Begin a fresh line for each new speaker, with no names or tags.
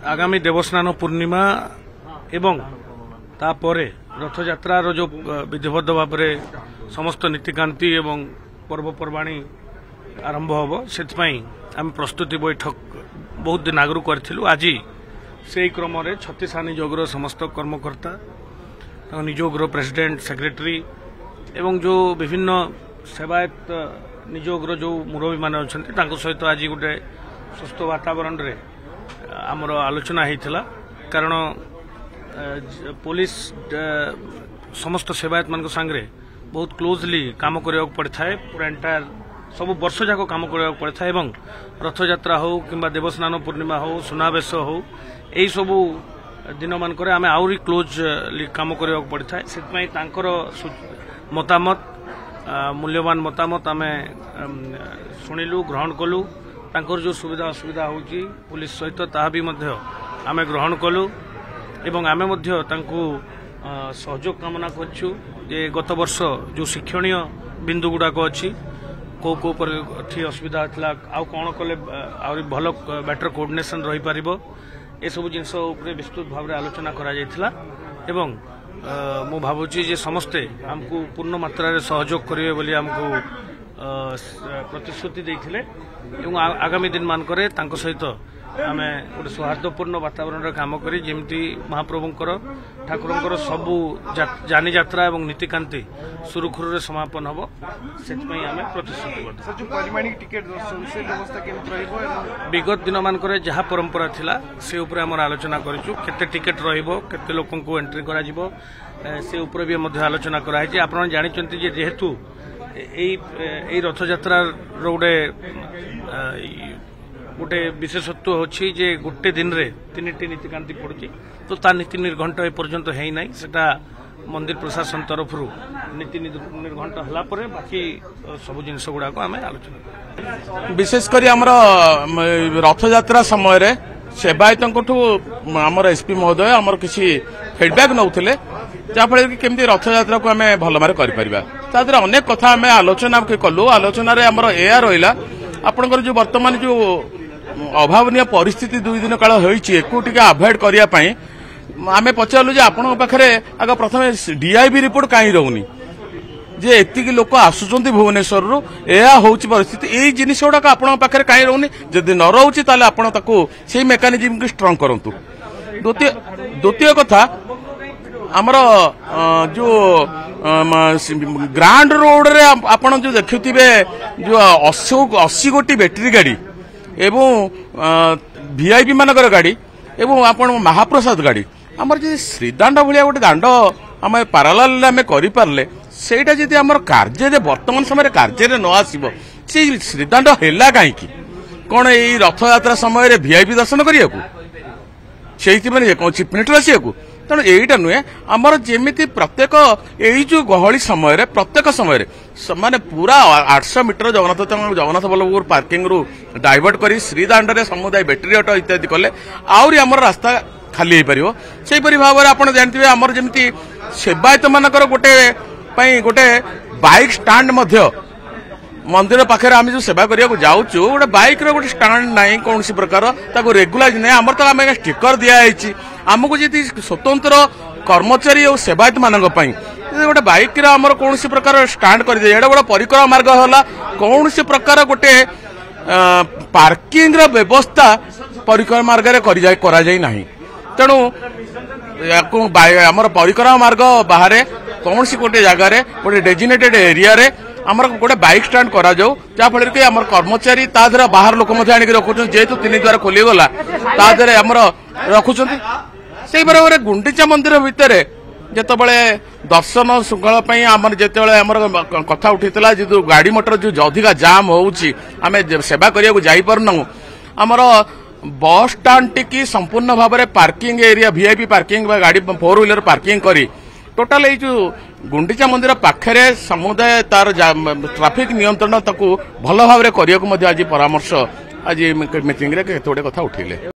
आगामी देवस्नान पूर्णिमा एवं तापरे रथयात्रार जो विधिबद्ध भाव समस्त नीतिकांति एवं पर्वपर्वाणी आरंभ हम से आम प्रस्तुति बैठक बहुत दिन आगु करूँ। आज से क्रम छत्तीसा निजोगर समस्त कर्मकर्ता निजोगर प्रेसिडेंट सेक्रेटरी एवं जो विभिन्न सेवायत निजोगर जो मुरबी मान अच्छा सहित आज गोटे सुस्थ वातावरण रे आमर आलोचना होता कारण पुलिस समस्त सेवायत मान सांगे बहुत क्लोजली काम करने पड़ता है। पूरा एंटायर सब वर्ष जाक काम करने पड़ता है। रथयात्रा हो कि देवस्नान पूर्णिमा हो सुनावेश हो यही सबू दिन मानक आम आहरी क्लोजली काम करने पड़ता है। से मतामत मूल्यवान मतामत आम शुणिलु ग्रहण कलु। तांकर जो सुविधा असुविधा होची पुलिस सहित ताहा भी मध्य आमे ग्रहण कलु एवं आमे मध्य तांकु सहयोग कामना करछु जे गत वर्ष जो शिक्षणीय बिंदु गुडाक अछि को पर असुविधा थिला आ कोन कले आउरी भलो बेटर कोऑर्डिनेशन रही पारिबो ए सब जिंस ऊपर विस्तृत भाव रे आलोचना करा जायथिला एवं मु भाबुची जे समस्ते हमकु पूर्ण मात्रा रे सहयोग करिवे बोली हमकु प्रतिश्रुति देइथिले एवं आगामी दिन मानक सहित आम गोटे सौहार्दपूर्ण वातावरण काम करी जेमती महाप्रभुंकर ठाकुरंकर सबू जानी यात्रा एवं नीतिकांति सुरुखुरु समापन हम से प्रतिश्रुति विगत दिन मानक जहाँ परंपरा थिला से उपर आम आलोचना करूँ केते टिकेट रहिबो केते लोकन को एंट्री करा जिवो से उपर भी मध्य आलोचना कराई। आपन जानिचंती जे जेहेतु यही रथयात्रा गोटे गोटे विशेषत्व होछि जे गोटे दिन रे तीनटी नीतिकांति पड़ुछि तो ता नीति निर्घंट ए पर्यंत है नहीं सेटा मंदिर प्रशासन तरफ नीति निर्घंट हला परे बाकी सब जिनस गुडा को आमे आलोचना
विशेषकर आमर रथयात्रा समय रे सेवायतंकठू आमर एसपी महोदय आमर किसी फीडबैक नौथिले जहाँफल कि केमती रथयात्रा को आम भल मारे कर अनेक कथा आम आलोचना कलु। आलोचन एया रहा आपंकर जो वर्तमान जो अभावनीय परिस्थिति 2 दिन काल होती अवॉइड करने आम पचारू आपण पाखे आग प्रथम डीआईबी रिपोर्ट कहीं रोनी जे एतिकी लोक आसुचंती भुवनेश्वर रु एया होची परिस्थिति एई जिनिस गुडा आपण पाखे कहीं रोनी जदि न रोची ताले आपण ताकू सेही मेकानिज्म को स्ट्रांग करंतु। द्वितीय कथा आमर जो ग्रांड रोड रे आपण जो देखुथिबे जो 80 गोटी बैटरी गाड़ी एवं वीआईपी मानकर गाड़ी एवं आपण महाप्रसाद गाड़ी आमर जे श्रीदांड भलिया गोटे दांड आम पारालाल आम करि पारले सेटा जदि आमर कार्य वर्तमान समय कार्य रे न आसीबो से श्रीदांड हेला काई की कोन एई रथयात्रा समय रे वीआईपी दर्शन करिया को सेही माने कोन चीफ मिनिस्टर आसिया को तेणु यहीटा नुहे आमर जेमिति प्रत्येक यही जो गहली समय प्रत्येक समय माने पूरा 800 मीटर जगन्नाथ बल्लभपुर पार्किंग रु डाइवर्ट कर श्रीदांड रे समुदाय बैटेरी ऑटो इत्यादि कले आउरी आमर रास्ता खाली हो पारिबो। सेहीपरि भाव में आपण जानथिबे आमर जेमिति सेवायत मानकर गोटे बाइक स्टांड मध्य मंदिर पाखे आम जो सेवा करने जाऊँ गोटे बाइक गोटे स्टांड ना कौन प्रकार रेगुलर ना आमर तो आम स्टिकर दिखाई आमको जी स्वतंत्र कर्मचारी और सेवायत मान गोटे बाइक आमर कौन प्रकार स्टांड कर दिए गोटे परिक्रमा मार्ग है कौन प्रकार गोटे पार्किंग व्यवस्था परिक्रमा मार्ग ना तेणु आमर परिक्रमा मार्ग बाहर कौन गोटे जगार गोटे डेजिनेटेड एरिया रे आमर गोटे बाइक स्टांड करा जाऊ जहाँफल कि आमर कर्मचारी तादर बाहर लोक आनिक रखुन जेहेतु 3 द्वार खोलीगला तादर आमर रखुंट से बराबर गुंडीचा मंदिर भितर जिते दर्शन श्रृंखला आमर जिते आमर कथा उठीला जो गाड़ी मोटर जो अधिका जाम होमें सेवा करने जापरना आमर बस स्टांड टी संपूर्ण भाव में पार्किंग एरिया वीआईपी पार्किंग गाड़ी 4 व्हीलर पार्किंग करी टोटाल ये जो गुंडीचा मंदिर पाखे समुदाय तार ट्राफिक नियंत्रण भल भाव में करने आज परामर्श आज मीटिंग रे केते कथा उठिले।